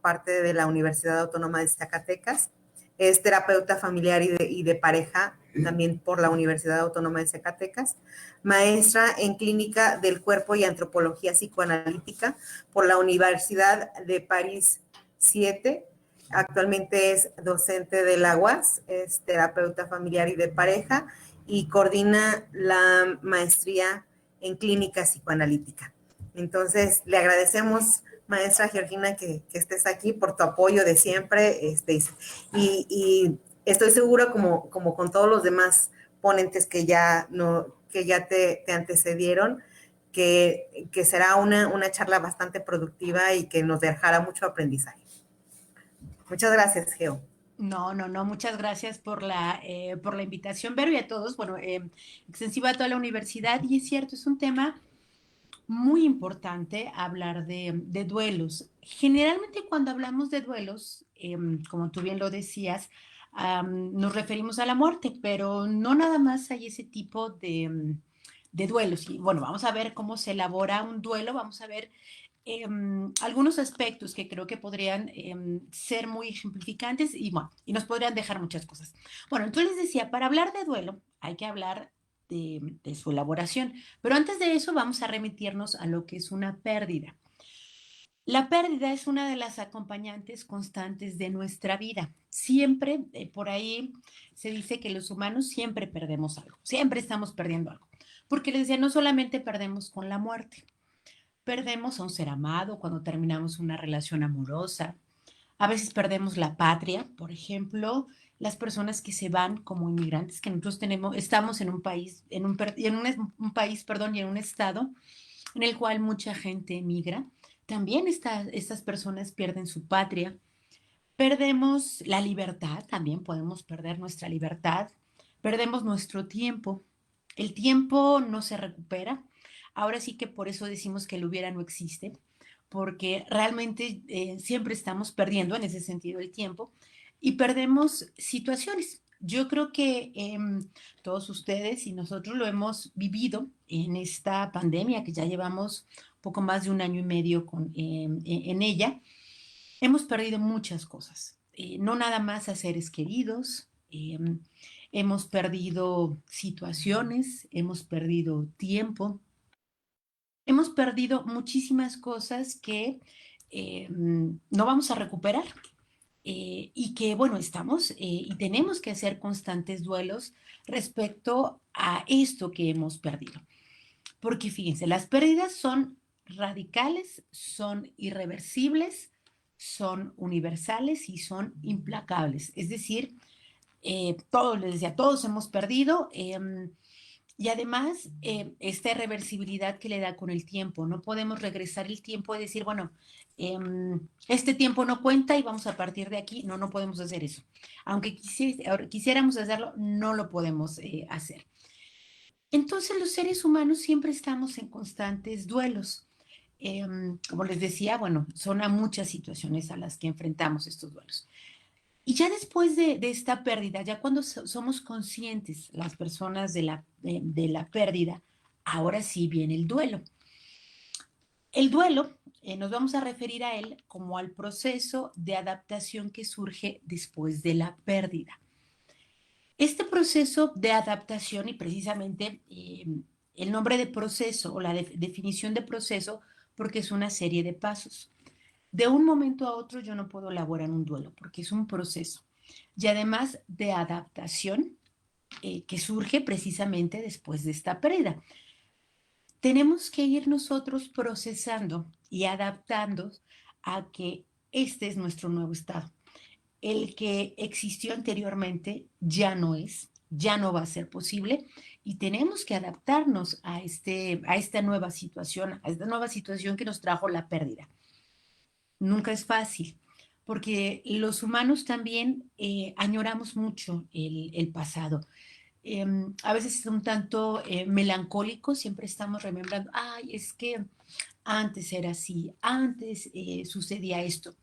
parte de la Universidad Autónoma de Zacatecas. Es terapeuta familiar y de pareja, también por la Universidad Autónoma de Zacatecas. Maestra en clínica del cuerpo y antropología psicoanalítica por la Universidad de París 7. Actualmente es docente de la UAS, es terapeuta familiar y de pareja y coordina la maestría en clínica psicoanalítica. Entonces, le agradecemos, maestra Georgina, que estés aquí por tu apoyo de siempre, y estoy segura, como con todos los demás ponentes que ya, no, que ya te antecedieron, que será una charla bastante productiva y que nos dejará mucho aprendizaje. Muchas gracias, Geo. No, muchas gracias por la invitación, Vero, y a todos, bueno, extensiva a toda la universidad, y es cierto, es un tema muy importante hablar de duelos. Generalmente cuando hablamos de duelos, como tú bien lo decías, nos referimos a la muerte, pero no nada más hay ese tipo de duelos. Y bueno, vamos a ver cómo se elabora un duelo, vamos a ver algunos aspectos que creo que podrían ser muy ejemplificantes y, bueno, y nos podrían dejar muchas cosas. Bueno, entonces les decía, para hablar de duelo hay que hablar de su elaboración, pero antes de eso vamos a remitirnos a lo que es una pérdida. La pérdida es una de las acompañantes constantes de nuestra vida. Siempre, por ahí se dice que los humanos siempre perdemos algo, siempre estamos perdiendo algo. Porque les decía, no solamente perdemos con la muerte, perdemos a un ser amado cuando terminamos una relación amorosa. A veces perdemos la patria, por ejemplo, las personas que se van como inmigrantes, que nosotros estamos en un país, un país, perdón, y en un estado en el cual mucha gente emigra. También estas personas pierden su patria. Perdemos la libertad, también podemos perder nuestra libertad. Perdemos nuestro tiempo. El tiempo no se recupera. Ahora sí que por eso decimos que el hubiera no existe, porque realmente siempre estamos perdiendo en ese sentido el tiempo y perdemos situaciones. Yo creo que todos ustedes y nosotros lo hemos vivido en esta pandemia que ya llevamos poco más de un año y medio en ella. Hemos perdido muchas cosas, no nada más a seres queridos, hemos perdido situaciones, hemos perdido tiempo, hemos perdido muchísimas cosas que no vamos a recuperar. Y que, bueno, estamos y tenemos que hacer constantes duelos respecto a esto que hemos perdido. Porque fíjense, las pérdidas son radicales, son irreversibles, son universales y son implacables. Es decir, todos, les decía, todos hemos perdido. Y además, esta irreversibilidad que le da con el tiempo, no podemos regresar el tiempo y decir, bueno, este tiempo no cuenta y vamos a partir de aquí. No, no podemos hacer eso. Aunque quisiéramos hacerlo, no lo podemos hacer. Entonces los seres humanos siempre estamos en constantes duelos. Como les decía, bueno, son a muchas situaciones a las que enfrentamos estos duelos. Y ya después de esta pérdida, ya cuando somos conscientes las personas de la pérdida, ahora sí viene el duelo. El duelo, nos vamos a referir a él como al proceso de adaptación que surge después de la pérdida. Este proceso de adaptación y precisamente el nombre de proceso o la definición de proceso porque es una serie de pasos. De un momento a otro yo no puedo elaborar un duelo porque es un proceso y además de adaptación que surge precisamente después de esta pérdida. Tenemos que ir nosotros procesando y adaptando a que este es nuestro nuevo estado. El que existió anteriormente ya no es, ya no va a ser posible y tenemos que adaptarnos a esta nueva situación que nos trajo la pérdida. Nunca es fácil, porque los humanos también añoramos mucho el pasado. A veces es un tanto melancólico, siempre estamos remembrando, ay, es que antes era así, antes sucedía esto.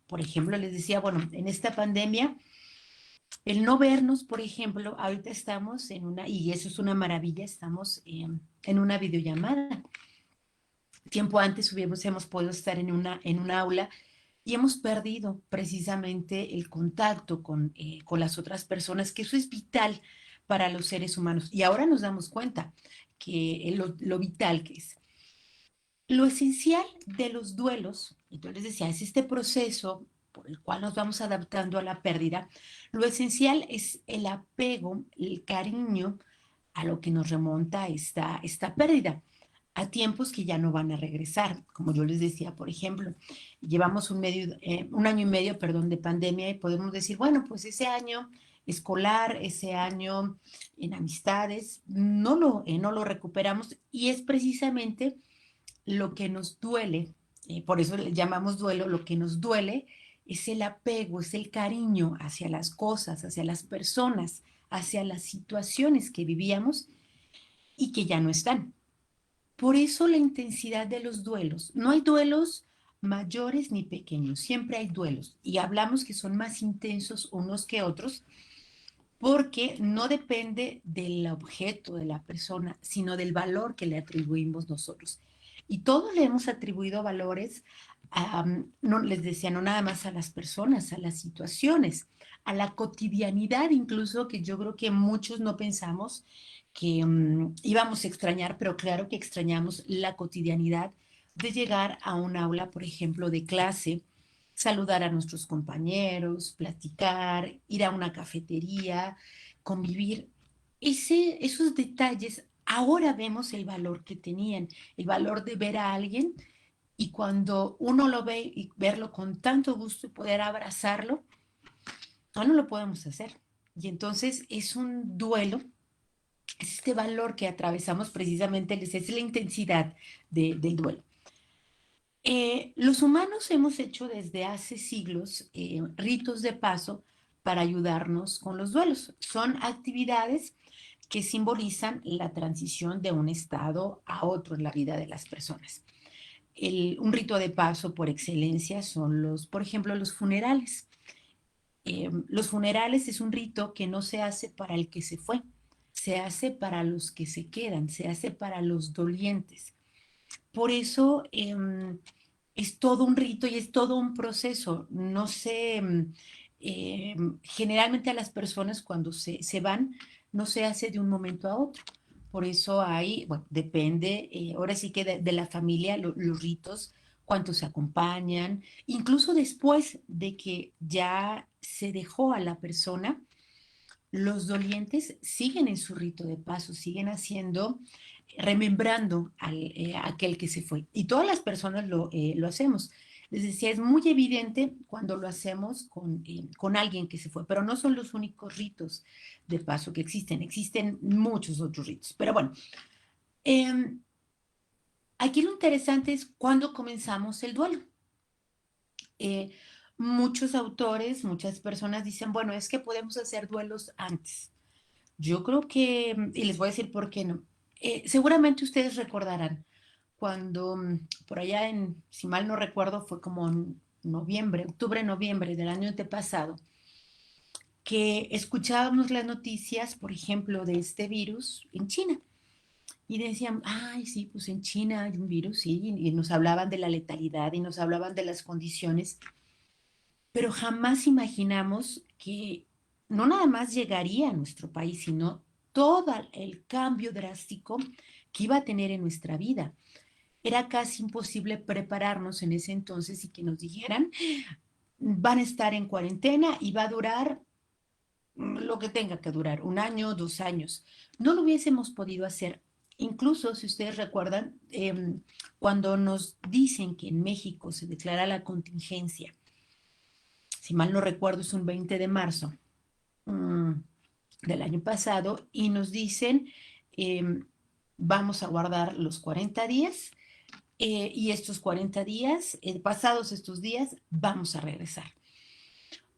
Por ejemplo, les decía, bueno, en esta pandemia, el no vernos, por ejemplo, ahorita estamos y eso es una maravilla, estamos en una videollamada. Tiempo antes hemos podido estar en una aula y hemos perdido precisamente el contacto con las otras personas, que eso es vital para los seres humanos. Y ahora nos damos cuenta que lo vital que es. Lo esencial de los duelos, y yo les decía, es este proceso por el cual nos vamos adaptando a la pérdida. Lo esencial es el apego, el cariño a lo que nos remonta esta pérdida, a tiempos que ya no van a regresar. Como yo les decía, por ejemplo, llevamos un año y medio, perdón, de pandemia, y podemos decir, bueno, pues ese año escolar, ese año en amistades, no lo recuperamos, y es precisamente lo que nos duele, por eso le llamamos duelo, lo que nos duele es el apego, es el cariño hacia las cosas, hacia las personas, hacia las situaciones que vivíamos y que ya no están. Por eso la intensidad de los duelos. No hay duelos mayores ni pequeños, siempre hay duelos. Y hablamos que son más intensos unos que otros porque no depende del objeto de la persona, sino del valor que le atribuimos nosotros. Y todos le hemos atribuido valores, no les decía, no nada más a las personas, a las situaciones, a la cotidianidad incluso, que yo creo que muchos no pensamos que íbamos a extrañar, pero claro que extrañamos la cotidianidad de llegar a un aula, por ejemplo, de clase, saludar a nuestros compañeros, platicar, ir a una cafetería, convivir. Esos detalles, ahora vemos el valor que tenían, el valor de ver a alguien, y cuando uno lo ve y verlo con tanto gusto y poder abrazarlo, no lo podemos hacer. Y entonces es un duelo, es este valor que atravesamos precisamente, es la intensidad del duelo. Los humanos hemos hecho desde hace siglos ritos de paso para ayudarnos con los duelos. Son actividades que simbolizan la transición de un estado a otro en la vida de las personas. Un rito de paso por excelencia son por ejemplo, los funerales. Los funerales es un rito que no se hace para el que se fue, se hace para los que se quedan, se hace para los dolientes. Por eso es todo un rito y es todo un proceso. No sé, generalmente a las personas cuando se van, no se hace de un momento a otro. Por eso bueno, depende, ahora sí que de la familia, los ritos, cuántos se acompañan, incluso después de que ya se dejó a la persona, los dolientes siguen en su rito de paso, siguen haciendo, remembrando a aquel que se fue. Y todas las personas lo hacemos. Les decía, es muy evidente cuando lo hacemos con alguien que se fue, pero no son los únicos ritos de paso que existen, existen muchos otros ritos. Pero bueno, eh, aquí lo interesante es cuándo comenzamos el duelo. Eh, Muchos autores, muchas personas dicen, bueno, es que podemos hacer duelos antes. Yo creo que, y les voy a decir por qué no. Seguramente ustedes recordarán cuando por allá si mal no recuerdo, fue como en noviembre, octubre, noviembre del año antepasado, que escuchábamos las noticias, por ejemplo, de este virus en China. Y decían, ay, sí, pues en China hay un virus, sí, y nos hablaban de la letalidad y nos hablaban de las condiciones, pero jamás imaginamos que no nada más llegaría a nuestro país, sino todo el cambio drástico que iba a tener en nuestra vida. Era casi imposible prepararnos en ese entonces y que nos dijeran, van a estar en cuarentena y va a durar lo que tenga que durar, un año, 2 años. No lo hubiésemos podido hacer. Incluso, si ustedes recuerdan, cuando nos dicen que en México se declara la contingencia, si mal no recuerdo, es un 20 de marzo del año pasado, y nos dicen, vamos a guardar los 40 días, y estos 40 días, pasados estos días, vamos a regresar.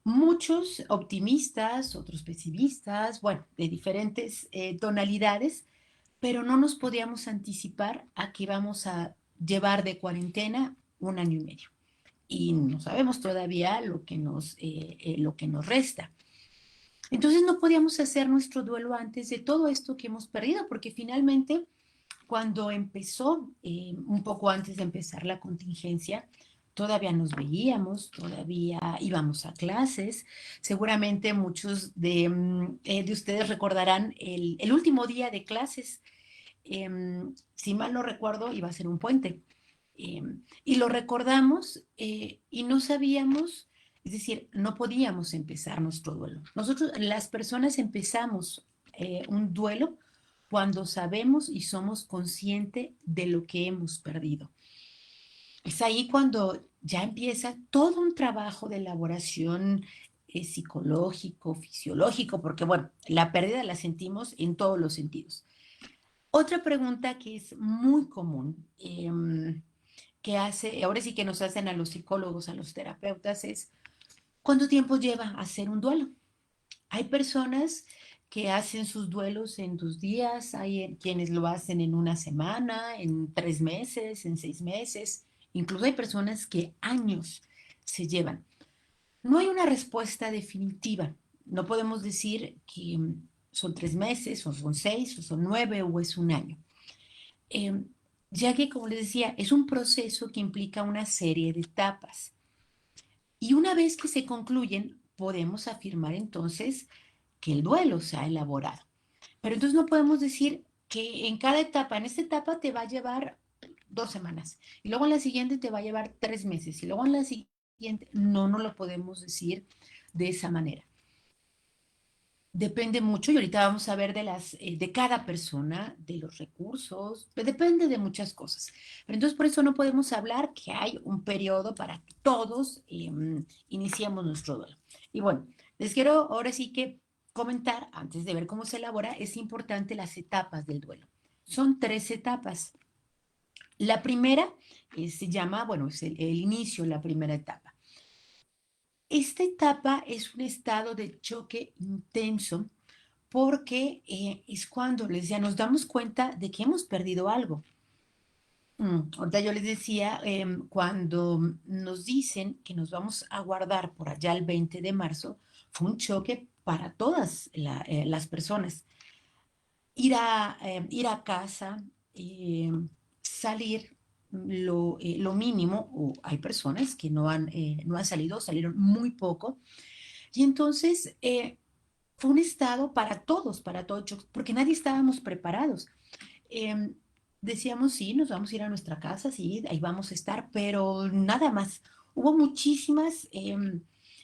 Muchos optimistas, otros pesimistas, bueno, de diferentes tonalidades, pero no nos podíamos anticipar a que íbamos a llevar de cuarentena un año y medio. Y no sabemos todavía lo que nos resta. Entonces no podíamos hacer nuestro duelo antes de todo esto que hemos perdido, porque finalmente cuando empezó, un poco antes de empezar la contingencia, todavía nos veíamos, todavía íbamos a clases. Seguramente muchos de ustedes recordarán el último día de clases. Si mal no recuerdo, iba a ser un puente. Y lo recordamos y no sabíamos, es decir, no podíamos empezar nuestro duelo. Nosotros, las personas, empezamos un duelo cuando sabemos y somos conscientes de lo que hemos perdido. Es ahí cuando ya empieza todo un trabajo de elaboración psicológico, fisiológico, porque bueno, la pérdida la sentimos en todos los sentidos. Otra pregunta que es muy común, que hace, ahora sí que nos hacen a los psicólogos, a los terapeutas, es ¿cuánto tiempo lleva hacer un duelo? Hay personas que hacen sus duelos en 2 días, hay quienes lo hacen en una semana, en 3 meses, en 6 meses, incluso hay personas que años se llevan. No hay una respuesta definitiva. No podemos decir que son 3 meses, o son 6, o son 9, o es un año. Eh, ya que, como les decía, es un proceso que implica una serie de etapas. Y una vez que se concluyen, podemos afirmar entonces que el duelo se ha elaborado. Pero entonces no podemos decir que en cada etapa, en esta etapa te va a llevar 2 semanas, y luego en la siguiente te va a llevar 3 meses, y luego en la siguiente, no, no lo podemos decir de esa manera. Depende mucho, y ahorita vamos a ver de cada persona, de los recursos, depende de muchas cosas. Pero entonces por eso no podemos hablar que hay un periodo para que todos iniciemos nuestro duelo. Y bueno, les quiero ahora sí que comentar, antes de ver cómo se elabora, es importante las etapas del duelo. Son 3 etapas. La primera se llama, bueno, es el inicio, la primera etapa. Esta etapa es un estado de choque intenso porque es cuando les ya nos damos cuenta de que hemos perdido algo. Ahorita yo les decía, cuando nos dicen que nos vamos a guardar por allá el 20 de marzo, fue un choque para todas las personas. Ir a casa, eh, salir lo mínimo, o hay personas que no han salido, salieron muy poco, y entonces fue un estado para todos, porque nadie estábamos preparados. Eh, Decíamos, sí, nos vamos a ir a nuestra casa, sí, ahí vamos a estar, pero nada más. Hubo muchísimas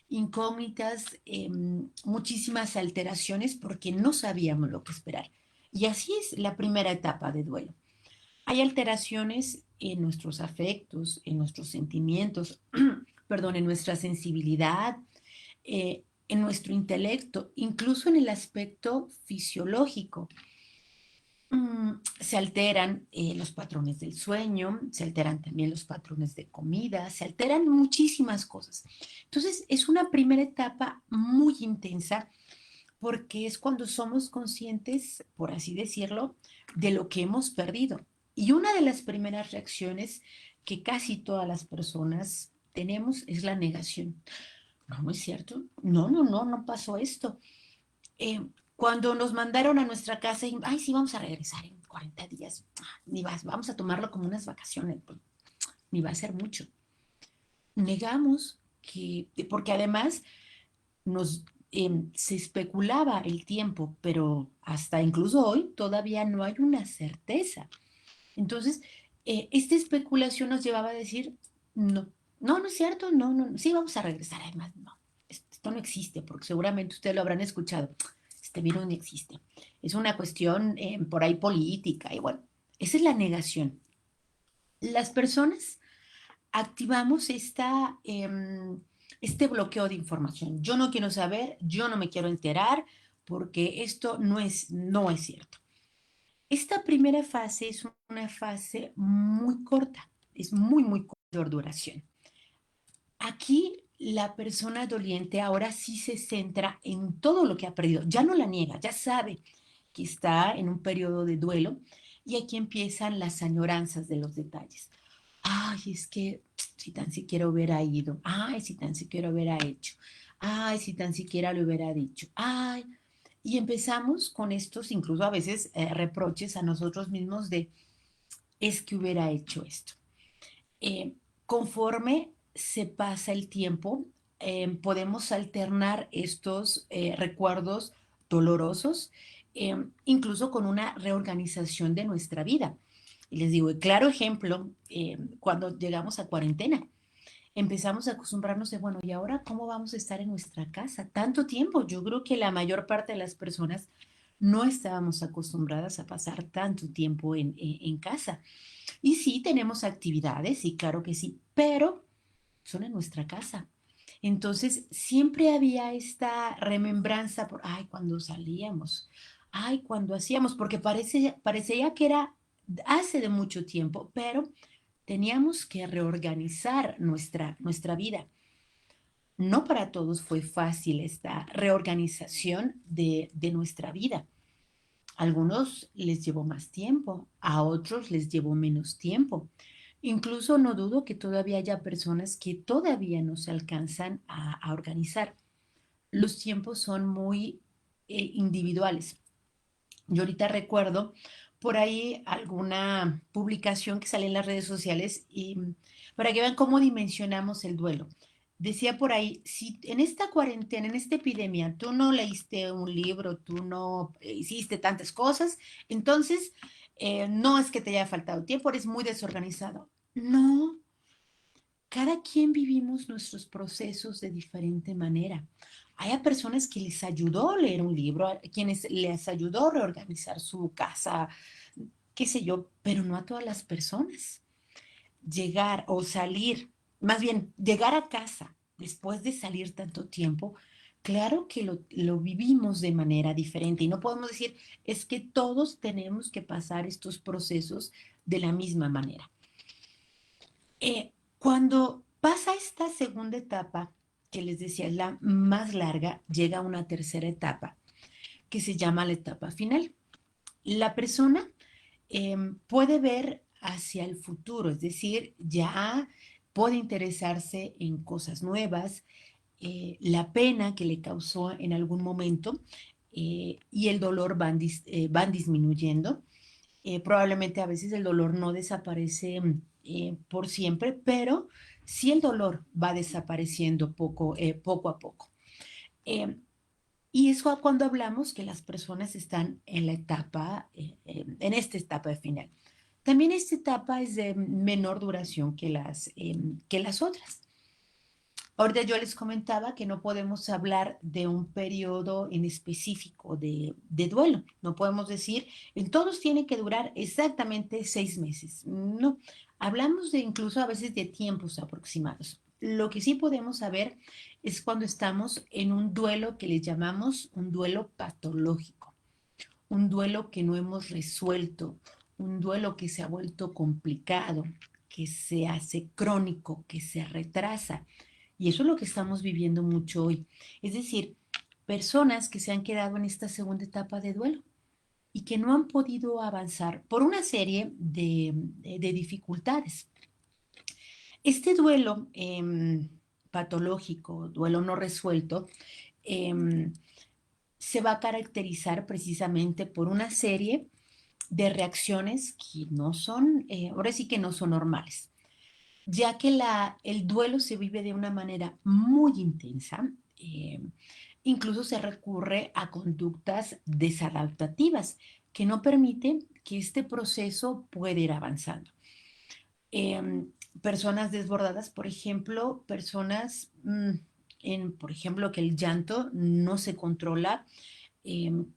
incógnitas, muchísimas alteraciones porque no sabíamos lo que esperar. Y así es la primera etapa de duelo. Hay alteraciones en nuestros afectos, en nuestros sentimientos, perdón, en nuestra sensibilidad, en nuestro intelecto, incluso en el aspecto fisiológico. Se alteran los patrones del sueño, se alteran también los patrones de comida, se alteran muchísimas cosas. Entonces, es una primera etapa muy intensa porque es cuando somos conscientes, por así decirlo, de lo que hemos perdido. Y una de las primeras reacciones que casi todas las personas tenemos es la negación. No, no es cierto. No, no, no, no pasó esto. Cuando nos mandaron a nuestra casa, y, ay, sí, vamos a regresar en 40 días, ni vas, vamos a tomarlo como unas vacaciones, pues, ni va a ser mucho. Negamos que, porque además se especulaba el tiempo, pero hasta incluso hoy todavía no hay una certeza. Entonces, esta especulación nos llevaba a decir, no, no, no es cierto, no, no, sí, vamos a regresar, además, no, esto no existe, porque seguramente ustedes lo habrán escuchado, este virus no existe. Es una cuestión por ahí política, y bueno, esa es la negación. Las personas activamos este bloqueo de información. Yo no quiero saber, yo no me quiero enterar, porque esto no es cierto. Esta primera fase es una fase muy corta, es muy, muy corta de duración. Aquí la persona doliente ahora sí se centra en todo lo que ha perdido, ya no la niega, ya sabe que está en un periodo de duelo, y aquí empiezan las añoranzas de los detalles. Ay, es que si tan siquiera hubiera ido, ay, si tan siquiera hubiera hecho, ay, si tan siquiera le hubiera dicho, ay, y empezamos con estos, incluso a veces, reproches a nosotros mismos de, es que hubiera hecho esto. Conforme se pasa el tiempo, podemos alternar estos recuerdos dolorosos, incluso con una reorganización de nuestra vida. Y les digo, claro ejemplo, cuando llegamos a cuarentena, empezamos a acostumbrarnos de, bueno, ¿y ahora cómo vamos a estar en nuestra casa? Tanto tiempo. Yo creo que la mayor parte de las personas no estábamos acostumbradas a pasar tanto tiempo en casa. Y sí, tenemos actividades, y claro que sí, pero son en nuestra casa. Entonces, siempre había esta remembranza por, ay, cuando salíamos, ay, cuando hacíamos, porque parecía que era hace de mucho tiempo, pero teníamos que reorganizar nuestra vida. No para todos fue fácil esta reorganización de nuestra vida. A algunos les llevó más tiempo, a otros les llevó menos tiempo. Incluso no dudo que todavía haya personas que todavía no se alcanzan a organizar. Los tiempos son muy individuales. Yo ahorita recuerdo por ahí alguna publicación que sale en las redes sociales y para que vean cómo dimensionamos el duelo. Decía por ahí, si en esta cuarentena, en esta epidemia, tú no leíste un libro, tú no hiciste tantas cosas, entonces no es que te haya faltado tiempo, eres muy desorganizado. No, cada quien vivimos nuestros procesos de diferente manera. Hay a personas que les ayudó a leer un libro, a quienes les ayudó a reorganizar su casa, qué sé yo, pero no a todas las personas. Llegar o salir, más bien llegar a casa después de salir tanto tiempo, claro que lo vivimos de manera diferente y no podemos decir, es que todos tenemos que pasar estos procesos de la misma manera. Cuando pasa esta segunda etapa, que les decía es la más larga, llega una tercera etapa que se llama la etapa final. La persona puede ver hacia el futuro, es decir, ya puede interesarse en cosas nuevas, la pena que le causó en algún momento y el dolor van disminuyendo. Probablemente a veces el dolor no desaparece por siempre, pero sí el dolor va desapareciendo poco a poco. Eh, y eso cuando hablamos que las personas están en la etapa, en esta etapa de final. También esta etapa es de menor duración que las otras. Ahorita yo les comentaba que no podemos hablar de un periodo en específico de duelo. No podemos decir, en todos tiene que durar exactamente 6 meses. No, hablamos de incluso a veces de tiempos aproximados. Lo que sí podemos saber es cuando estamos en un duelo que le llamamos un duelo patológico, un duelo que no hemos resuelto, un duelo que se ha vuelto complicado, que se hace crónico, que se retrasa. Y eso es lo que estamos viviendo mucho hoy. Es decir, personas que se han quedado en esta segunda etapa de duelo y que no han podido avanzar por una serie de dificultades. Este duelo patológico, duelo no resuelto, eh, se va a caracterizar precisamente por una serie de reacciones que no son, ahora sí que no son normales, ya que el duelo se vive de una manera muy intensa. Incluso se recurre a conductas desadaptativas que no permiten que este proceso pueda ir avanzando. Eh, Personas desbordadas, por ejemplo, personas por ejemplo, que el llanto no se controla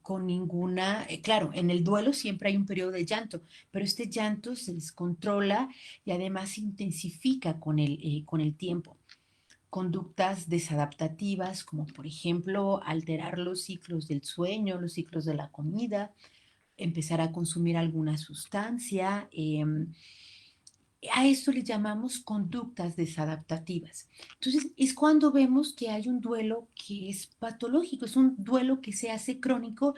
con ninguna, claro, en el duelo siempre hay un periodo de llanto, pero este llanto se descontrola y además se intensifica con el tiempo. Conductas desadaptativas, como por ejemplo alterar los ciclos del sueño, los ciclos de la comida, empezar a consumir alguna sustancia. A esto le llamamos conductas desadaptativas. Entonces, es cuando vemos que hay un duelo que es patológico, es un duelo que se hace crónico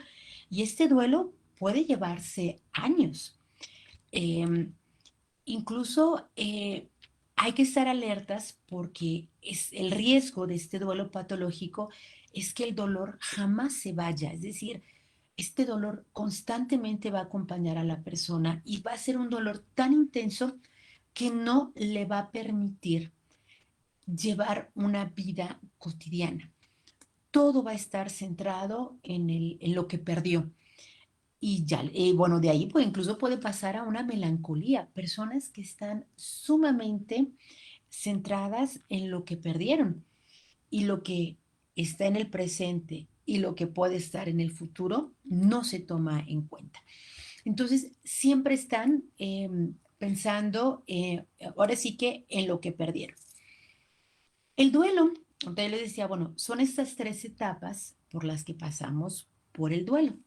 y este duelo puede llevarse años. Eh, Incluso hay que estar alertas porque el riesgo de este duelo patológico es que el dolor jamás se vaya, es decir, este dolor constantemente va a acompañar a la persona y va a ser un dolor tan intenso que no le va a permitir llevar una vida cotidiana. Todo va a estar centrado en lo que perdió. Y ya, bueno, de ahí pues, incluso puede pasar a una melancolía. Personas que están sumamente centradas en lo que perdieron y lo que está en el presente y lo que puede estar en el futuro no se toma en cuenta. Entonces, siempre están pensando, ahora sí que en lo que perdieron. El duelo, entonces les decía, bueno, son estas tres etapas por las que pasamos por el duelo.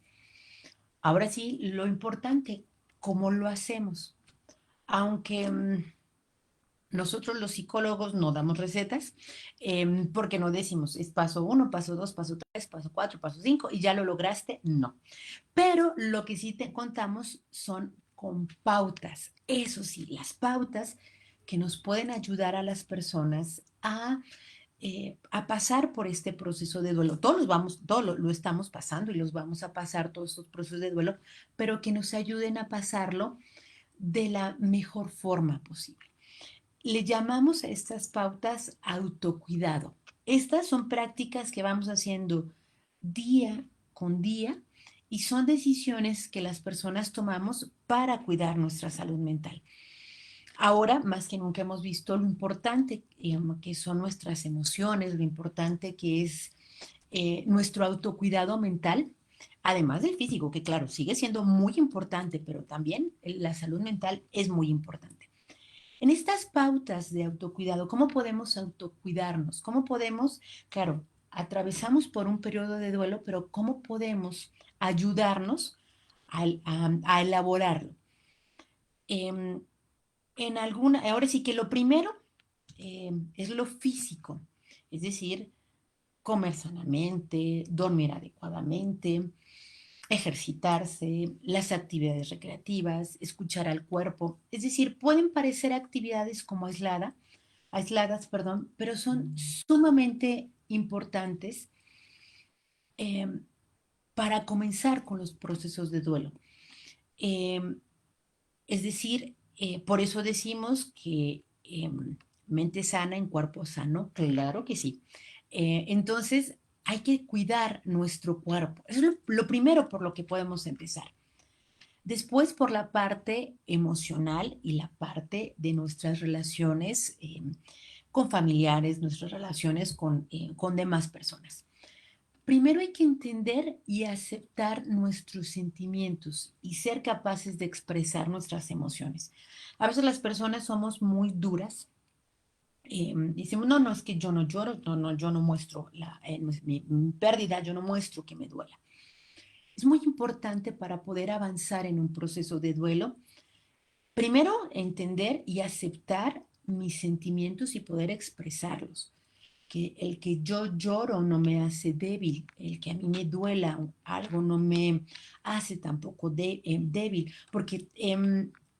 Ahora sí, lo importante, ¿cómo lo hacemos? Aunque nosotros los psicólogos no damos recetas, porque no decimos, es paso uno, paso dos, paso tres, paso cuatro, paso cinco, y ya lo lograste, no. Pero lo que sí te contamos son con pautas. Eso sí, las pautas que nos pueden ayudar a las personas a pasar por este proceso de duelo. Todos lo estamos pasando y los vamos a pasar todos estos procesos de duelo, pero que nos ayuden a pasarlo de la mejor forma posible. Le llamamos a estas pautas autocuidado. Estas son prácticas que vamos haciendo día con día y son decisiones que las personas tomamos para cuidar nuestra salud mental. Ahora, más que nunca hemos visto lo importante que son nuestras emociones, lo importante que es nuestro autocuidado mental, además del físico, que claro, sigue siendo muy importante, pero también la salud mental es muy importante. En estas pautas de autocuidado, ¿cómo podemos autocuidarnos? ¿Cómo podemos, claro, atravesamos por un periodo de duelo, pero cómo podemos ayudarnos a elaborarlo? Eh, ahora sí que lo primero es lo físico, es decir, comer sanamente, dormir adecuadamente, ejercitarse, las actividades recreativas, escuchar al cuerpo. Es decir, pueden parecer actividades como aisladas, perdón, pero son sumamente importantes eh, para comenzar con los procesos de duelo. Eh, es decir, por eso decimos que mente sana en cuerpo sano, claro que sí. Entonces, hay que cuidar nuestro cuerpo. Eso es lo primero por lo que podemos empezar. Después, por la parte emocional y la parte de nuestras relaciones con familiares, nuestras relaciones con demás personas. Primero hay que entender y aceptar nuestros sentimientos y ser capaces de expresar nuestras emociones. A veces las personas somos muy duras. Decimos, no, no, es que yo no lloro, no, no, yo no muestro mi pérdida, yo no muestro que me duela. Es muy importante para poder avanzar en un proceso de duelo. Primero, entender y aceptar mis sentimientos y poder expresarlos. Que el que yo lloro no me hace débil, el que a mí me duela algo no me hace tampoco débil, porque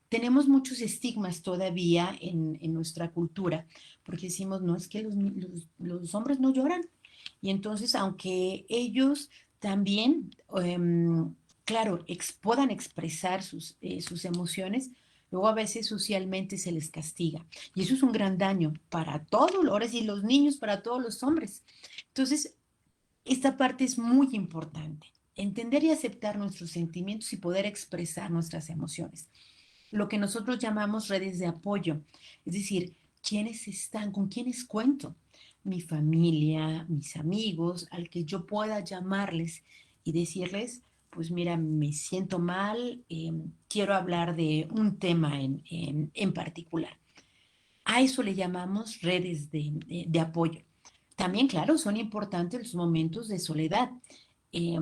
tenemos muchos estigmas todavía en nuestra cultura, porque decimos, no, es que los hombres no lloran. Y entonces, aunque ellos también, claro, puedan expresar sus emociones, luego a veces socialmente se les castiga. Y eso es un gran daño para todos, ahora sí, los niños, para todos los hombres. Entonces, esta parte es muy importante. Entender y aceptar nuestros sentimientos y poder expresar nuestras emociones. Lo que nosotros llamamos redes de apoyo. Es decir, quiénes están, con quiénes cuento. Mi familia, mis amigos, al que yo pueda llamarles y decirles, pues mira, me siento mal, quiero hablar de un tema en particular. A eso le llamamos redes de apoyo. También, claro, son importantes los momentos de soledad eh,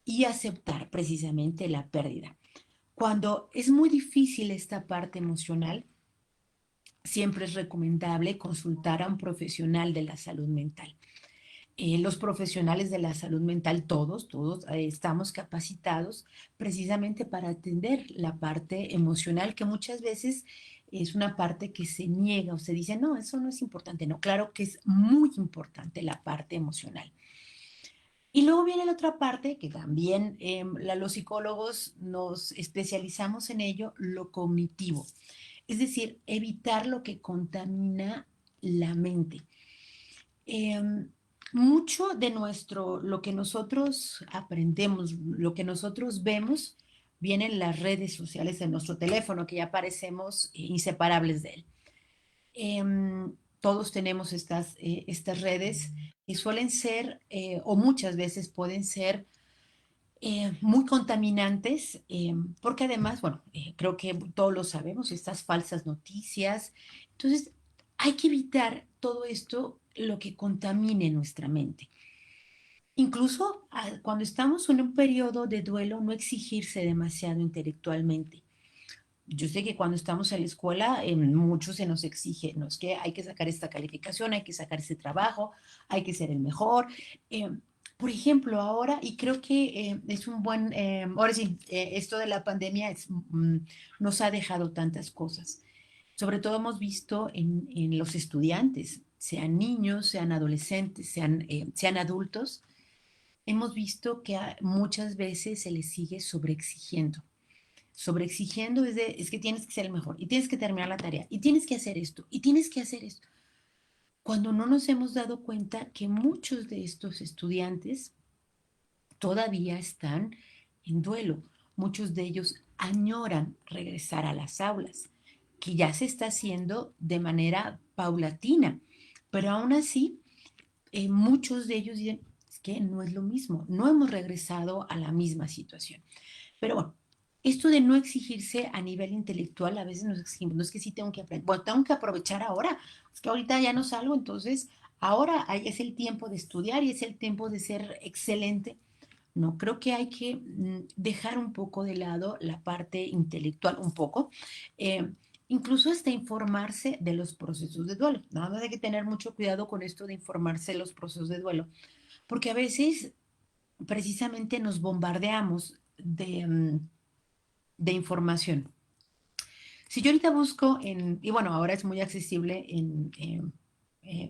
y aceptar precisamente la pérdida. Cuando es muy difícil esta parte emocional, siempre es recomendable consultar a un profesional de la salud mental. Los profesionales de la salud mental, todos estamos capacitados precisamente para atender la parte emocional, que muchas veces es una parte que se niega o se dice, no, eso no es importante. No, claro que es muy importante la parte emocional. Y luego viene la otra parte, que también los psicólogos nos especializamos en ello, lo cognitivo. Es decir, evitar lo que contamina la mente. Mucho de lo que nosotros aprendemos, lo que nosotros vemos, viene en las redes sociales de nuestro teléfono, que ya parecemos inseparables de él. Todos tenemos estas redes que suelen ser, o muchas veces pueden ser, muy contaminantes, porque además, bueno, creo que todos lo sabemos, estas falsas noticias. Entonces, hay que evitar todo esto, lo que contamine nuestra mente. Incluso cuando estamos en un periodo de duelo, no exigirse demasiado intelectualmente. Yo sé que cuando estamos en la escuela, mucho se nos exige, no es que hay que sacar esta calificación, hay que sacar ese trabajo, hay que ser el mejor. Eh, por ejemplo, ahora, y creo que es un buen, ahora sí, esto de la pandemia nos ha dejado tantas cosas. Sobre todo hemos visto en los estudiantes, sean niños, sean adolescentes, sean adultos, hemos visto que muchas veces se les sigue sobreexigiendo es que tienes que ser el mejor y tienes que terminar la tarea y tienes que hacer esto y tienes que hacer esto. Cuando no nos hemos dado cuenta que muchos de estos estudiantes todavía están en duelo. Muchos de ellos añoran regresar a las aulas, que ya se está haciendo de manera paulatina, pero aún así muchos de ellos dicen, es que no es lo mismo, no hemos regresado a la misma situación. Pero bueno, esto de no exigirse a nivel intelectual, a veces nos exigimos, no es que sí tengo que aprender, bueno, tengo que aprovechar ahora, es que ahorita ya no salgo, entonces ahora es el tiempo de estudiar y es el tiempo de ser excelente. No, creo que hay que dejar un poco de lado la parte intelectual, un poco, eh, incluso hasta informarse de los procesos de duelo. Nada más hay que tener mucho cuidado con esto de informarse de los procesos de duelo, porque a veces precisamente nos bombardeamos de información. Si yo ahorita busco y bueno, ahora es muy accesible en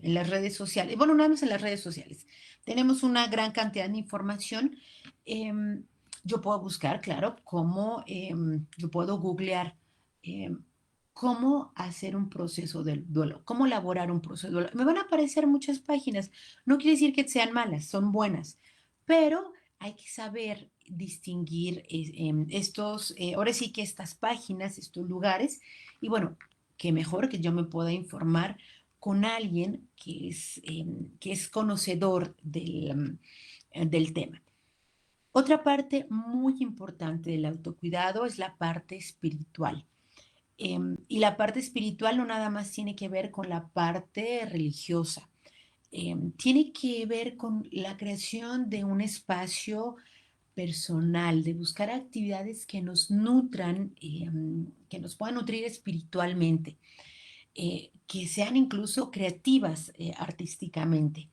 las redes sociales, bueno, no más en las redes sociales, tenemos una gran cantidad de información. eh, yo puedo buscar, claro, yo puedo googlear eh, cómo hacer un proceso del duelo, cómo elaborar un proceso de duelo. Me van a aparecer muchas páginas, no quiere decir que sean malas, son buenas, pero hay que saber distinguir ahora sí que estas páginas, estos lugares, y bueno, que mejor que yo me pueda informar con alguien que es conocedor del tema. Otra parte muy importante del autocuidado es la parte espiritual. Y la parte espiritual no nada más tiene que ver con la parte religiosa, tiene que ver con la creación de un espacio personal, de buscar actividades que nos nutran, que nos puedan nutrir espiritualmente, que sean incluso creativas artísticamente.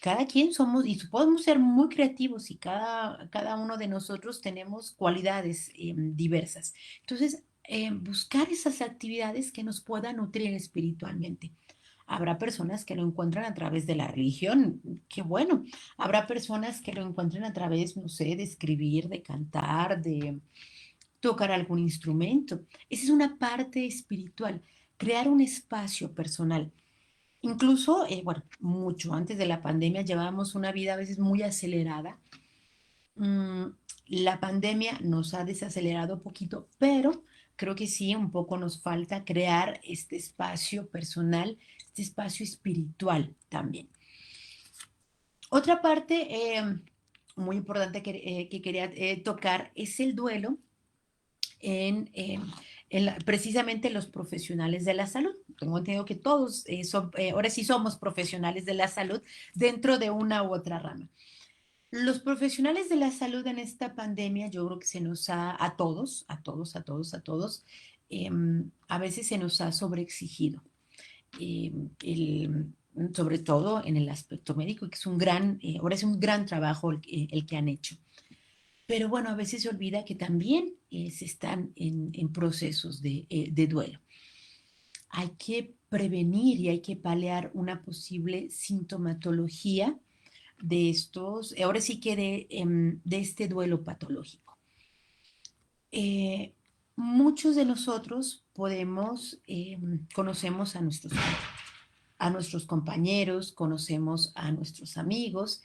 Cada quien somos, y podemos ser muy creativos y cada uno de nosotros tenemos cualidades diversas. Entonces, buscar esas actividades que nos puedan nutrir espiritualmente. Habrá personas que lo encuentran a través de la religión, qué bueno. Habrá personas que lo encuentran a través, no sé, de escribir, de cantar, de tocar algún instrumento. Esa es una parte espiritual, crear un espacio personal. Incluso, bueno, mucho antes de la pandemia llevábamos una vida a veces muy acelerada. Mm, la pandemia nos ha desacelerado un poquito, pero creo que sí, un poco nos falta crear este espacio personal, este espacio espiritual también. Otra parte muy importante que quería tocar es el duelo en, eh, precisamente los profesionales de la salud. Tengo entendido que todos ahora sí somos profesionales de la salud dentro de una u otra rama. Los profesionales de la salud en esta pandemia, yo creo que se nos ha, a todos, eh, a veces se nos ha sobreexigido. eh, el, Sobre todo en el aspecto médico, que es ahora es un gran trabajo el que han hecho. Pero bueno, a veces se olvida que también se están en procesos de duelo. Hay que prevenir y hay que paliar una posible sintomatología ahora sí que de este duelo patológico. Eh, Muchos de nosotros conocemos a nuestros padres. a nuestros compañeros, conocemos a nuestros amigos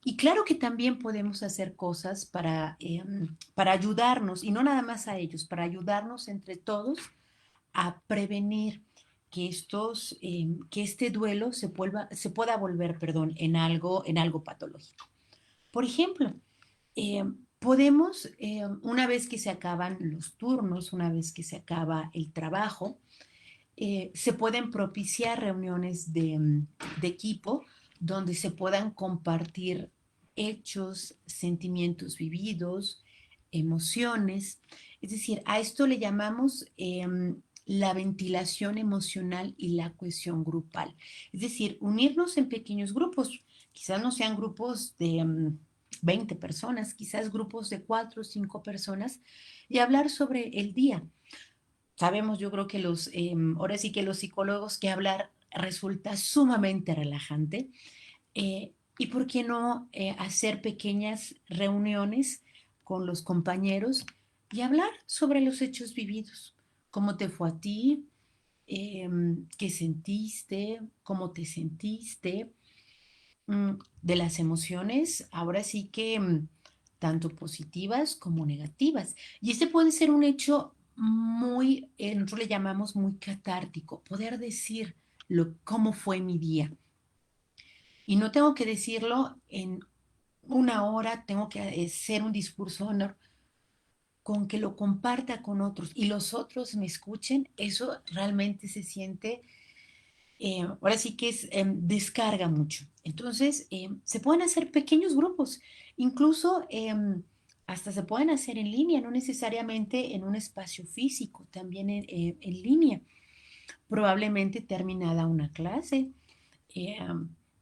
y claro que también podemos hacer cosas para ayudarnos, y no nada más a ellos, para ayudarnos entre todos a prevenir que este duelo se pueda volver, perdón, en algo patológico. Por ejemplo, podemos, una vez que se acaban los turnos, una vez que se acaba el trabajo, se pueden propiciar reuniones de equipo donde se puedan compartir hechos, sentimientos vividos, emociones. Es decir, a esto le llamamos la ventilación emocional y la cohesión grupal. Es decir, unirnos en pequeños grupos. Quizás no sean grupos de 20 personas, quizás grupos de 4 o 5 personas y hablar sobre el día. Sabemos, yo creo que ahora sí que los psicólogos, que hablar resulta sumamente relajante. ¿Y por qué no hacer pequeñas reuniones con los compañeros y hablar sobre los hechos vividos? ¿Cómo te fue a ti? ¿Qué sentiste? ¿Cómo te sentiste? De las emociones, ahora sí que tanto positivas como negativas. Y este puede ser un hecho muy, nosotros le llamamos muy catártico, poder decir cómo fue mi día. Y no tengo que decirlo en una hora, tengo que hacer un discurso de honor, con que lo comparta con otros y los otros me escuchen, eso realmente se siente, ahora sí que descarga mucho. Entonces, se pueden hacer pequeños grupos, incluso hasta se pueden hacer en línea, no necesariamente en un espacio físico, también en línea. Probablemente terminada una clase, eh,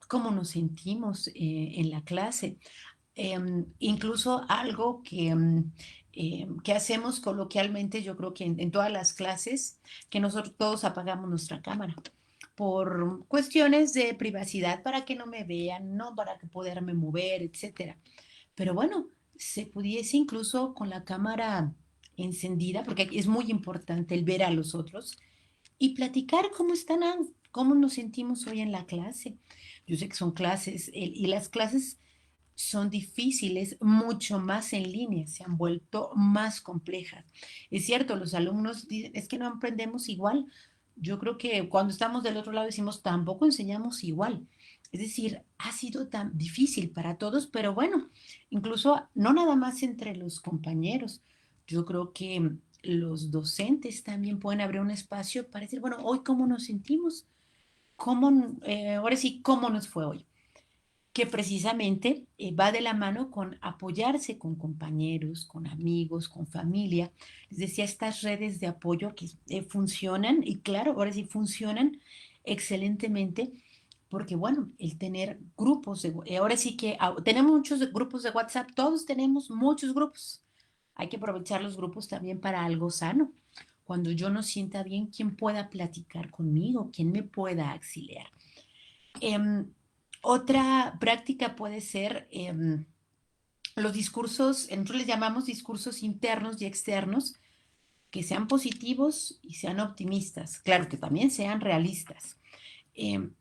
cómo nos sentimos en la clase. Incluso algo que hacemos coloquialmente, yo creo que en todas las clases, que nosotros todos apagamos nuestra cámara por cuestiones de privacidad, para que no me vean, no para que poderme mover, etcétera. Pero bueno, se pudiese incluso con la cámara encendida, porque es muy importante el ver a los otros y platicar cómo están, cómo nos sentimos hoy en la clase. Yo sé que son clases y las clases son difíciles, mucho más en línea, se han vuelto más complejas. Es cierto, los alumnos dicen, es que no aprendemos igual. Yo creo que cuando estamos del otro lado decimos, tampoco enseñamos igual. Es decir, ha sido tan difícil para todos, pero bueno, incluso no nada más entre los compañeros. Yo creo que los docentes también pueden abrir un espacio para decir, bueno, hoy cómo nos sentimos, ahora sí, cómo nos fue hoy, que precisamente va de la mano con apoyarse con compañeros, con amigos, con familia. Les decía, estas redes de apoyo que funcionan, y claro, ahora sí funcionan excelentemente, porque bueno, el tener grupos, ahora sí que tenemos muchos grupos de WhatsApp, todos tenemos muchos grupos. Hay que aprovechar los grupos también para algo sano. Cuando yo no sienta bien, ¿quién pueda platicar conmigo? ¿Quién me pueda auxiliar? Em, Otra práctica puede ser los discursos, nosotros les llamamos discursos internos y externos, que sean positivos y sean optimistas. Claro que también sean realistas.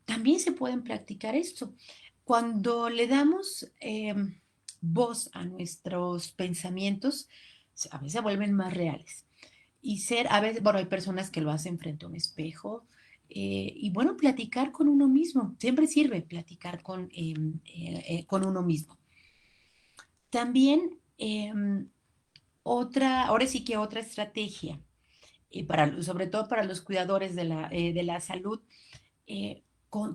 También se pueden practicar esto. Cuando le damos voz a nuestros pensamientos, a veces se vuelven más reales. Y a veces, bueno, hay personas que lo hacen frente a un espejo. Y bueno, platicar con uno mismo, siempre sirve platicar con uno mismo. También ahora sí que otra estrategia, sobre todo para los cuidadores de la salud,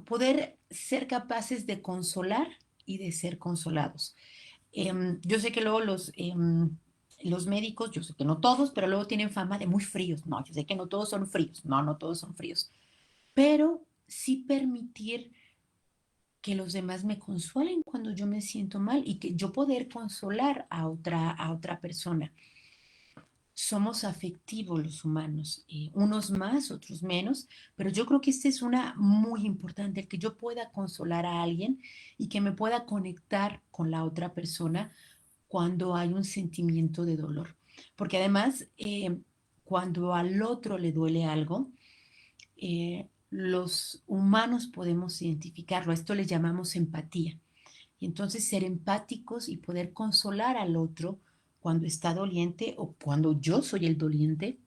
poder ser capaces de consolar y de ser consolados. Yo sé que luego los médicos, yo sé que no todos, pero luego tienen fama de muy fríos. No, yo sé que no todos son fríos. No, no todos son fríos. Pero sí permitir que los demás me consuelen cuando yo me siento mal y que yo poder consolar a otra persona. Somos afectivos los humanos, unos más, otros menos, pero yo creo que esta es una muy importante, el que yo pueda consolar a alguien y que me pueda conectar con la otra persona cuando hay un sentimiento de dolor. Porque además, cuando al otro le duele algo, los humanos podemos identificarlo. A esto le llamamos empatía. Y entonces ser empáticos y poder consolar al otro cuando está doliente o cuando yo soy el doliente,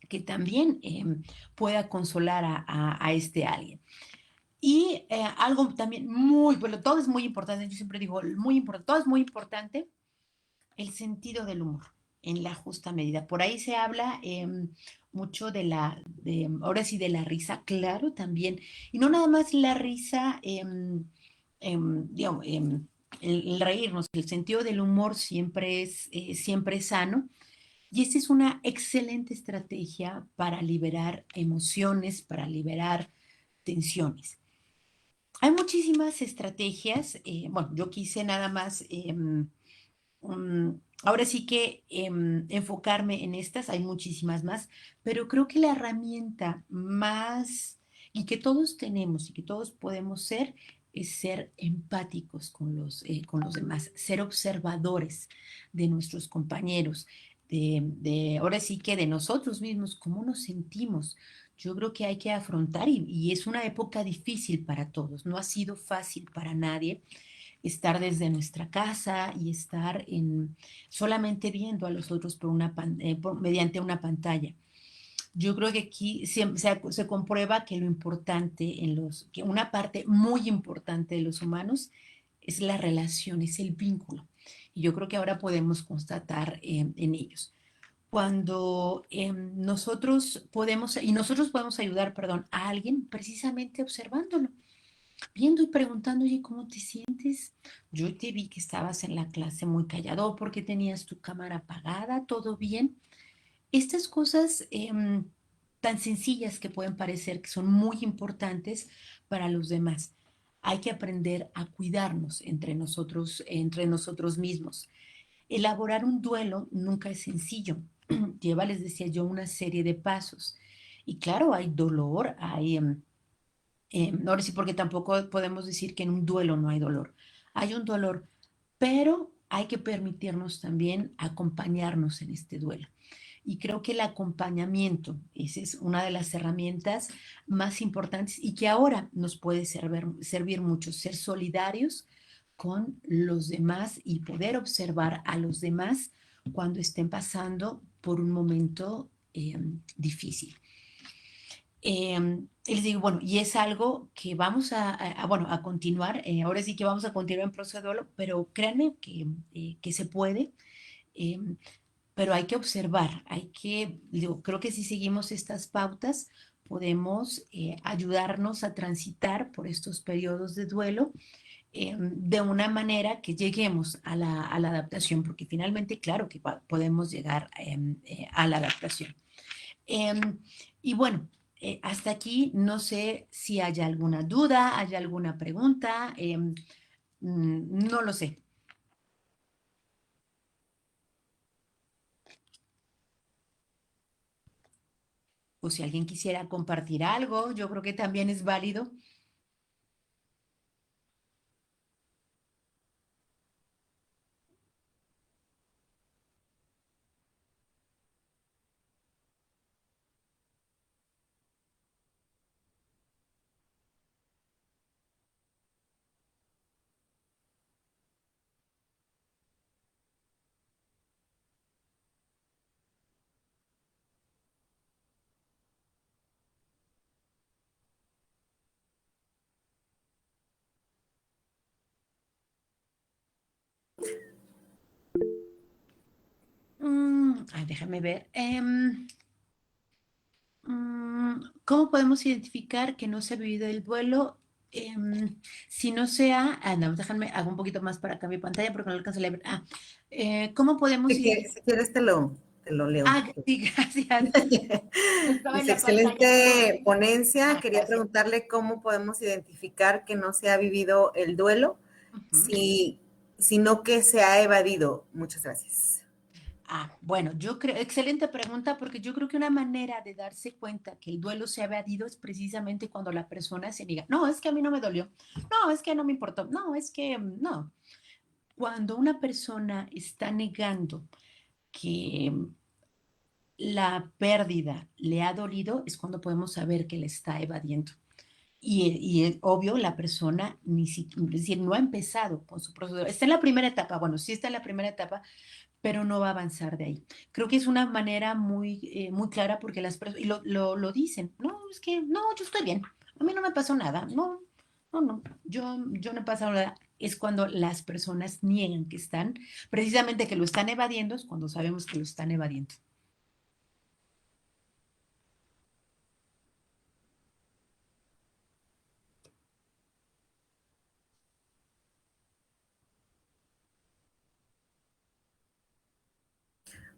que también pueda consolar a este alguien. Y algo también muy, bueno, todo es muy importante, yo siempre digo, muy importante, todo es muy importante, el sentido del humor en la justa medida. Por ahí se habla mucho ahora sí, de la risa, claro, también. Y no nada más la risa, digamos, el reírnos, el sentido del humor siempre es sano. Y esta es una excelente estrategia para liberar emociones, para liberar tensiones. Hay muchísimas estrategias. Bueno, yo quise nada más ahora sí que enfocarme en estas, hay muchísimas más, pero creo que la herramienta más y que todos tenemos y que todos podemos ser es ser empáticos con los demás, ser observadores de nuestros compañeros, ahora sí que de nosotros mismos, cómo nos sentimos. Yo creo que hay que afrontar y es una época difícil para todos, no ha sido fácil para nadie estar desde nuestra casa y estar solamente viendo a los otros mediante una pantalla. Yo creo que aquí se comprueba que lo importante que una parte muy importante de los humanos es la relación, es el vínculo. Y yo creo que ahora podemos constatar en ellos. Cuando nosotros podemos ayudar, perdón, a alguien precisamente observándolo, viendo y preguntando, oye, ¿cómo te sientes? Yo te vi que estabas en la clase muy callado porque tenías tu cámara apagada, ¿todo bien? Estas cosas tan sencillas que pueden parecer que son muy importantes para los demás. Hay que aprender a cuidarnos entre nosotros mismos. Elaborar un duelo nunca es sencillo. Lleva, les decía yo, una serie de pasos. Y claro, hay dolor, ahora sí, porque tampoco podemos decir que en un duelo no hay dolor. Hay un dolor, pero hay que permitirnos también acompañarnos en este duelo. Y creo que el acompañamiento, esa es una de las herramientas más importantes y que ahora nos puede servir mucho, ser solidarios con los demás y poder observar a los demás cuando estén pasando por un momento difícil. Les digo, bueno, y es algo que vamos bueno, a continuar, ahora sí que vamos a continuar en proceso de duelo, pero créanme que se puede, eh, pero hay que observar, digo, creo que si seguimos estas pautas, podemos ayudarnos a transitar por estos periodos de duelo de una manera que lleguemos a la adaptación, porque finalmente, claro que podemos llegar a la adaptación. Y bueno, hasta aquí no sé si haya alguna duda, haya alguna pregunta, no lo sé. O si alguien quisiera compartir algo, yo creo que también es válido. Ay, déjame ver. ¿Cómo podemos identificar que no se ha vivido el duelo? Si no sea, no, déjame, hago un poquito más para acá mi pantalla porque no alcanzo a leer. ¿Cómo podemos identificar? Si quieres te lo leo un poquito. Sí, gracias. Estaba en Dice, la pantalla. excelente ponencia. Quería Gracias. preguntarle cómo podemos identificar que no se ha vivido el duelo, Ujú. si, sino que se ha evadido. Muchas gracias. Bueno, yo creo, excelente pregunta, porque yo creo que una manera de darse cuenta que el duelo se ha evadido es precisamente cuando la persona se diga, no, es que a mí no me dolió, no, es que no me importó, no, es que no. Cuando una persona está negando que la pérdida le ha dolido, es cuando podemos saber que le está evadiendo. Y es obvio, la persona ni siquiera, es decir, no ha empezado con su proceso. Está en la primera etapa, bueno, sí está en la primera etapa, pero no va a avanzar de ahí. Creo que es una manera muy clara porque las personas, y lo dicen, no, es que no, yo estoy bien, a mí no me pasó nada, no, no, yo no he pasado nada. Es cuando las personas niegan que están, precisamente que lo están evadiendo, es cuando sabemos que lo están evadiendo.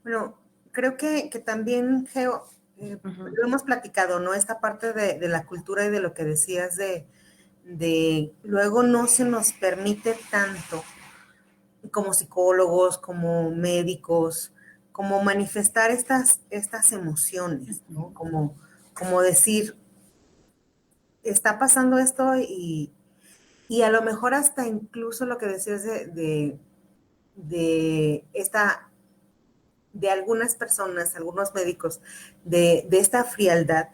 Bueno, creo que también, Geo, Ujú. lo hemos platicado, ¿no? Esta parte de la cultura y de lo que decías de luego no se nos permite tanto como psicólogos, como médicos, como manifestar estas emociones, ¿no? Como decir, está pasando esto y a lo mejor hasta incluso lo que decías de esta de algunas personas, algunos médicos, de esta frialdad,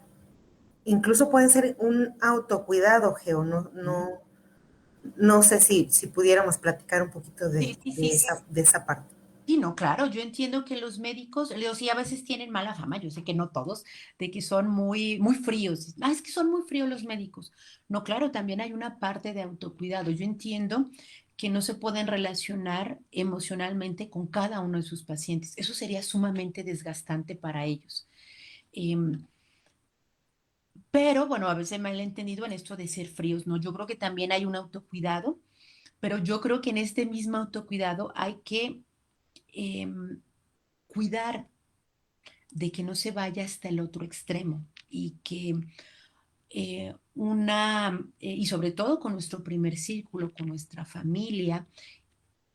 incluso puede ser un autocuidado, Geo, no sé si pudiéramos platicar un poquito Sí, sí, sí. de esa parte. Sí, no, claro, yo entiendo que los médicos, digo, sí, a veces tienen mala fama, yo sé que no todos, de que son muy fríos. Ah, es que son muy fríos los médicos. No, claro, también hay una parte de autocuidado. Yo entiendo que no se pueden relacionar emocionalmente con cada uno de sus pacientes. Eso sería sumamente desgastante para ellos. Em, pero bueno, a veces me han entendido en esto de ser fríos, ¿no? Yo creo que también hay un autocuidado, pero yo creo que en este mismo autocuidado hay que cuidar de que no se vaya hasta el otro extremo y que y sobre todo con nuestro primer círculo, con nuestra familia,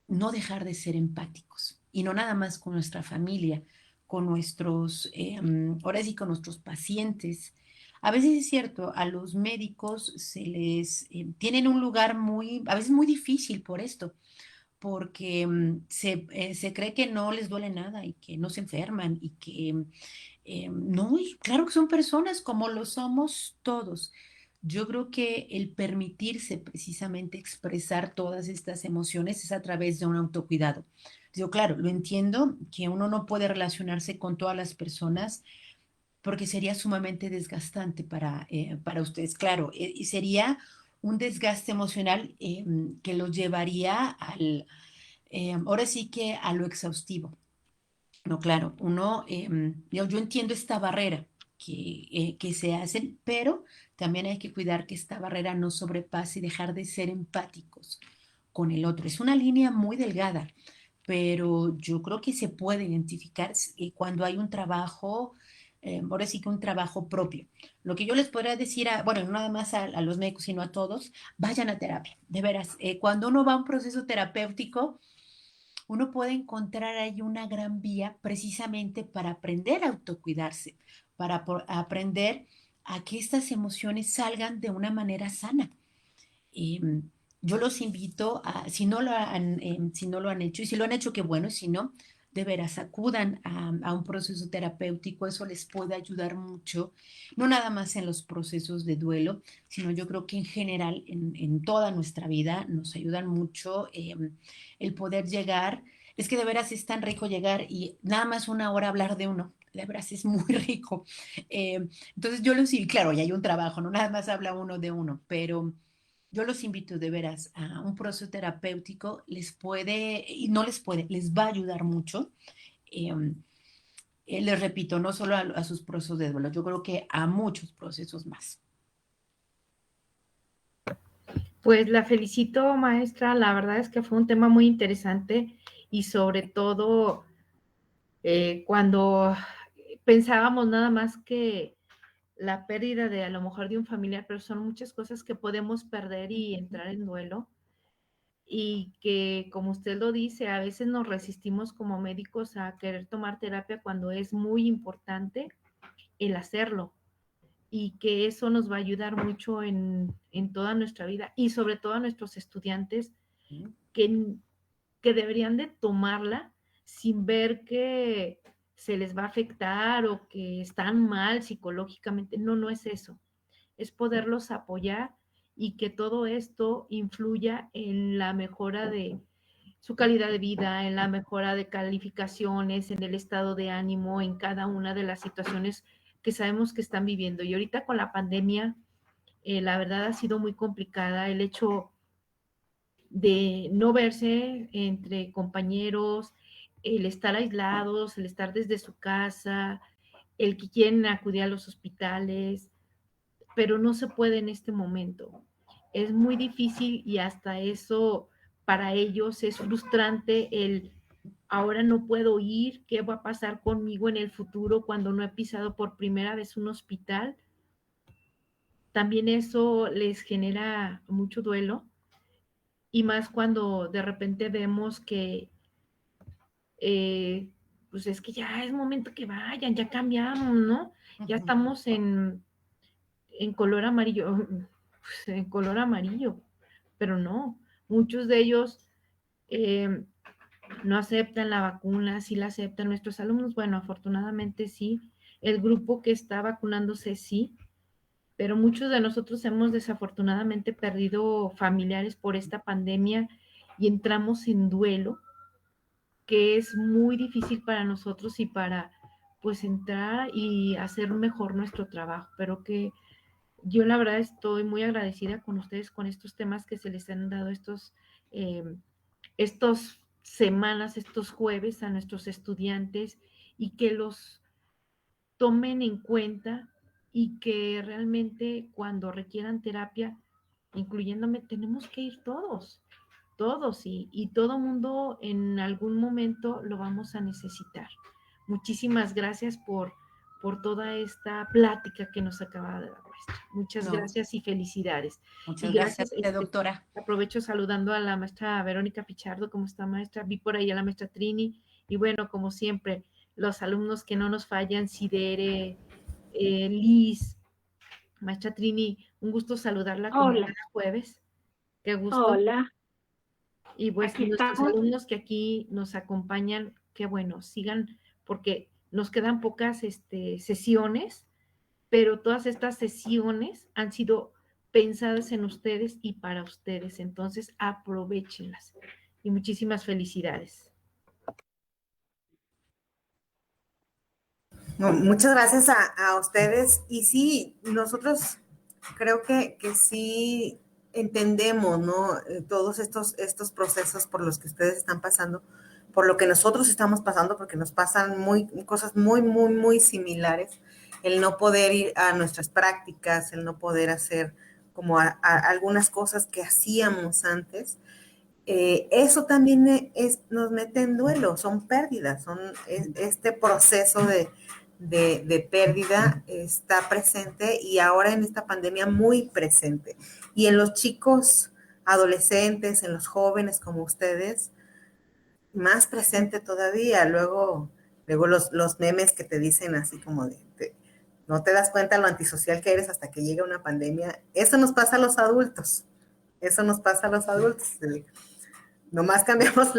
no dejar de ser empáticos y no nada más con nuestra familia, con ahora sí, con nuestros pacientes. A veces es cierto, a los médicos tienen un lugar a veces muy difícil por esto, porque se cree que no les duele nada y que no se enferman y que no, y claro que son personas como lo somos todos. Yo creo que el permitirse precisamente expresar todas estas emociones es a través de un autocuidado. Yo, claro, lo entiendo que uno no puede relacionarse con todas las personas porque sería sumamente desgastante para ustedes, claro, y sería un desgaste emocional que los llevaría ahora sí que a lo exhaustivo. No, claro, yo entiendo esta barrera que se hacen, pero también hay que cuidar que esta barrera no sobrepase y dejar de ser empáticos con el otro. Es una línea muy delgada, pero yo creo que se puede identificar cuando hay un trabajo, ahora sí que un trabajo propio. Lo que yo les podría decir, bueno, no nada más a los médicos, sino a todos, vayan a terapia, de veras. Cuando uno va a un proceso terapéutico, uno puede encontrar ahí una gran vía precisamente para aprender a autocuidarse, para aprender a que estas emociones salgan de una manera sana. Eh, yo los invito si no lo han hecho, y si lo han hecho, qué bueno, y si no, de veras, acudan a un proceso terapéutico, eso les puede ayudar mucho, no nada más en los procesos de duelo, sino yo creo que en general, en toda nuestra vida, nos ayudan mucho el poder llegar. Es que de veras es tan rico llegar y nada más una hora hablar de uno. De veras es muy rico. Entonces yo los, y claro, y hay un trabajo, no nada más habla uno de uno, pero yo los invito de veras a un proceso terapéutico, y no les puede, les va a ayudar mucho. Eh, Les repito, no solo a sus procesos de duelo, yo creo que a muchos procesos más. Pues la felicito, maestra. La verdad es que fue un tema muy interesante y sobre todo cuando pensábamos nada más que la pérdida de a lo mejor de un familiar, pero son muchas cosas que podemos perder y entrar en duelo y que, como usted lo dice, a veces nos resistimos como médicos a querer tomar terapia cuando es muy importante el hacerlo y que eso nos va a ayudar mucho en toda nuestra vida y sobre todo a nuestros estudiantes que, que deberían de tomarla sin ver que se les va a afectar o que están mal psicológicamente. No, no es eso. Es poderlos apoyar y que todo esto influya en la mejora de su calidad de vida, en la mejora de calificaciones, en el estado de ánimo, en cada una de las situaciones que sabemos que están viviendo. Y ahorita con la pandemia, la verdad ha sido muy complicada el hecho de no verse entre compañeros, el estar aislados, el estar desde su casa, el que quieren acudir a los hospitales, pero no se puede en este momento. Es muy difícil y hasta eso para ellos es frustrante el ahora no puedo ir, qué va a pasar conmigo en el futuro cuando no he pisado por primera vez un hospital. También eso les genera mucho duelo y más cuando de repente vemos que pues es que ya es momento que vayan, ya cambiamos, ¿no? Ya estamos en color amarillo, en color amarillo, pero no, muchos de ellos no aceptan la vacuna, sí la aceptan nuestros alumnos, bueno, afortunadamente sí, el grupo que está vacunándose sí, pero muchos de nosotros hemos desafortunadamente perdido familiares por esta pandemia y entramos en duelo, que es muy difícil para nosotros y para pues entrar y hacer mejor nuestro trabajo, pero que yo la verdad estoy muy agradecida con ustedes con estos temas que se les han dado estos semanas, estos jueves a nuestros estudiantes y que los tomen en cuenta y que realmente cuando requieran terapia, incluyéndome, tenemos que ir todos, todos y todo mundo en algún momento lo vamos a necesitar. Muchísimas gracias por toda esta plática que nos acaba de dar maestra. Muchas gracias y felicidades. Muchas Y gracias, doctora. Aprovecho saludando a la maestra Verónica Pichardo, ¿cómo está maestra? Vi por ahí a la maestra Trini y bueno, como siempre, los alumnos que no nos fallan, Sidere, Liz, maestra Trini, un gusto saludarla como cada jueves. Qué gusto. Hola. Y pues Aquí nuestros estamos. alumnos que aquí nos acompañan, qué bueno, sigan, porque nos quedan pocas sesiones, pero todas estas sesiones han sido pensadas en ustedes y para ustedes, entonces aprovechenlas. Y muchísimas felicidades. Muchas gracias a ustedes. Y sí, nosotros creo que sí entendemos, ¿no? Todos estos procesos por los que ustedes están pasando, por lo que nosotros estamos pasando, porque nos pasan cosas muy similares. El no poder ir a nuestras prácticas, el no poder hacer como algunas cosas que hacíamos antes. Eso también nos mete en duelo, son pérdidas, este proceso de pérdida está presente y ahora en esta pandemia muy presente. Y en los chicos adolescentes, en los jóvenes como ustedes, más presente todavía. Luego los memes que te dicen así como no te das cuenta lo antisocial que eres hasta que llega una pandemia. Eso nos pasa a los adultos. Eso nos pasa a los adultos. Nomás cambiamos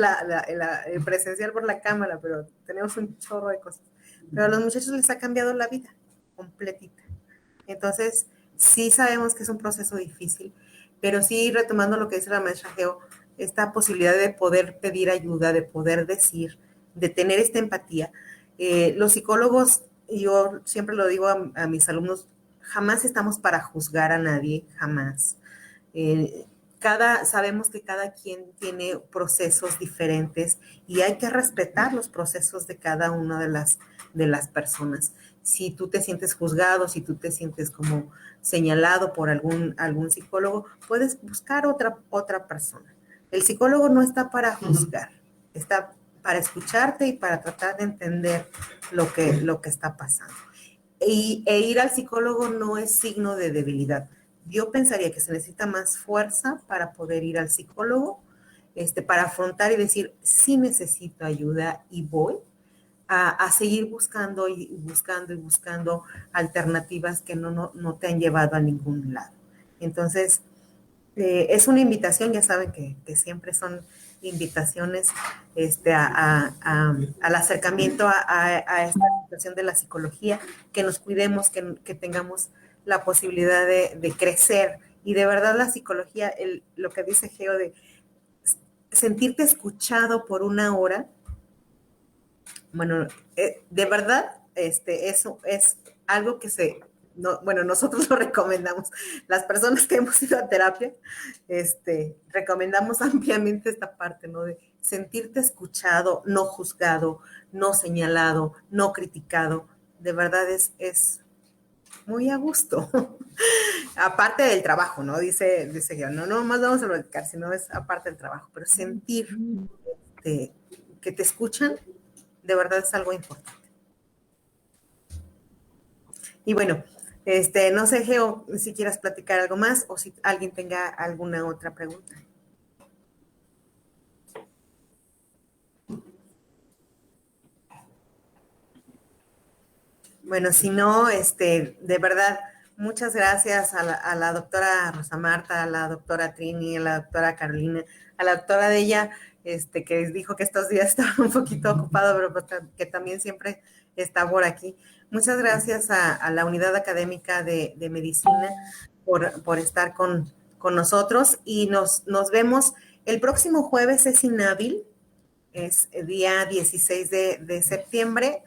el presencial por la cámara, pero tenemos un chorro de cosas. Pero a los muchachos les ha cambiado la vida completita. Entonces, sí sabemos que es un proceso difícil, pero sí, retomando lo que dice la maestra Geo, esta posibilidad de poder pedir ayuda, de poder decir, de tener esta empatía. Los psicólogos, yo siempre lo digo a mis alumnos, jamás estamos para juzgar a nadie, jamás. Sabemos que cada quien tiene procesos diferentes y hay que respetar los procesos de cada una de las personas. Si tú te sientes juzgado, si tú te sientes como señalado por algún psicólogo, puedes buscar otra persona. El psicólogo no está para juzgar, está para escucharte y para tratar de entender lo que está pasando. E ir al psicólogo no es signo de debilidad. Yo pensaría que se necesita más fuerza para poder ir al psicólogo, para afrontar y decir, sí necesito ayuda y voy a seguir buscando y buscando alternativas que no te han llevado a ningún lado. Entonces, Es una invitación, ya saben que siempre son invitaciones al acercamiento a esta situación de la psicología, que nos cuidemos, que tengamos la posibilidad de crecer. Y de verdad la psicología, lo que dice Geo de sentirte escuchado por una hora, bueno, de verdad, eso es algo que bueno, nosotros lo recomendamos. Las personas que hemos ido a terapia, recomendamos ampliamente esta parte, ¿no? De sentirte escuchado, no juzgado, no señalado, no criticado. De verdad es muy a gusto. Aparte del trabajo, ¿no? Dice yo, no más vamos a platicar, sino es aparte del trabajo, pero sentir que te escuchan, de verdad es algo importante. Y bueno, no sé, Geo, si quieras platicar algo más o si alguien tenga alguna otra pregunta. Bueno, si no, de verdad, muchas gracias a la doctora Rosa Marta, a la doctora Trini, a la doctora Carolina, a la doctora Della, que dijo que estos días estaba un poquito ocupado, pero que también siempre está por aquí. Muchas gracias a la Unidad Académica de Medicina por estar con nosotros y nos vemos el próximo jueves, es inhábil, es el día 16 de septiembre.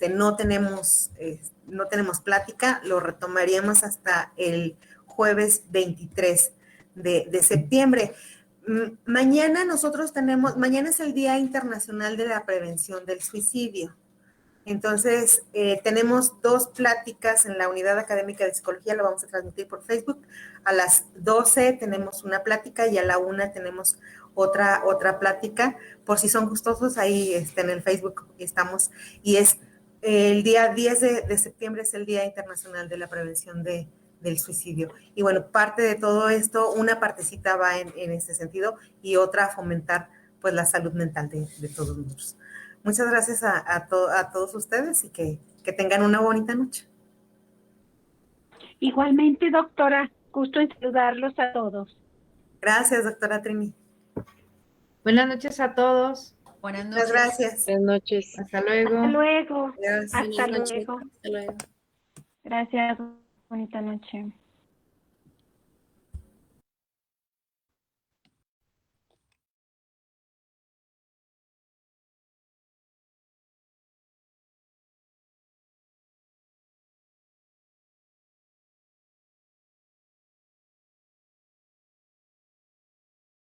No tenemos plática, lo retomaríamos hasta el jueves 23 de septiembre. Mañana mañana es el Día Internacional de la Prevención del Suicidio. Entonces, tenemos 2 pláticas en la Unidad Académica de Psicología, lo vamos a transmitir por Facebook. A las 12 tenemos una plática y a la 1 tenemos otra plática. Por si son gustosos, ahí en el Facebook estamos. Y es el día 10 de septiembre, es el Día Internacional de la Prevención del Suicidio. Y bueno, parte de todo esto, una partecita va en este sentido y otra a fomentar pues la salud mental de todos nosotros. Muchas gracias a todos ustedes y que tengan una bonita noche. Igualmente, doctora, gusto en saludarlos a todos. Gracias, doctora Trini. Buenas noches a todos. Buenas Muchas noches. gracias. Buenas noches. Hasta luego. Hasta luego. Adiós. Hasta Buenas noches. luego. Hasta luego. Gracias. Bonita noche.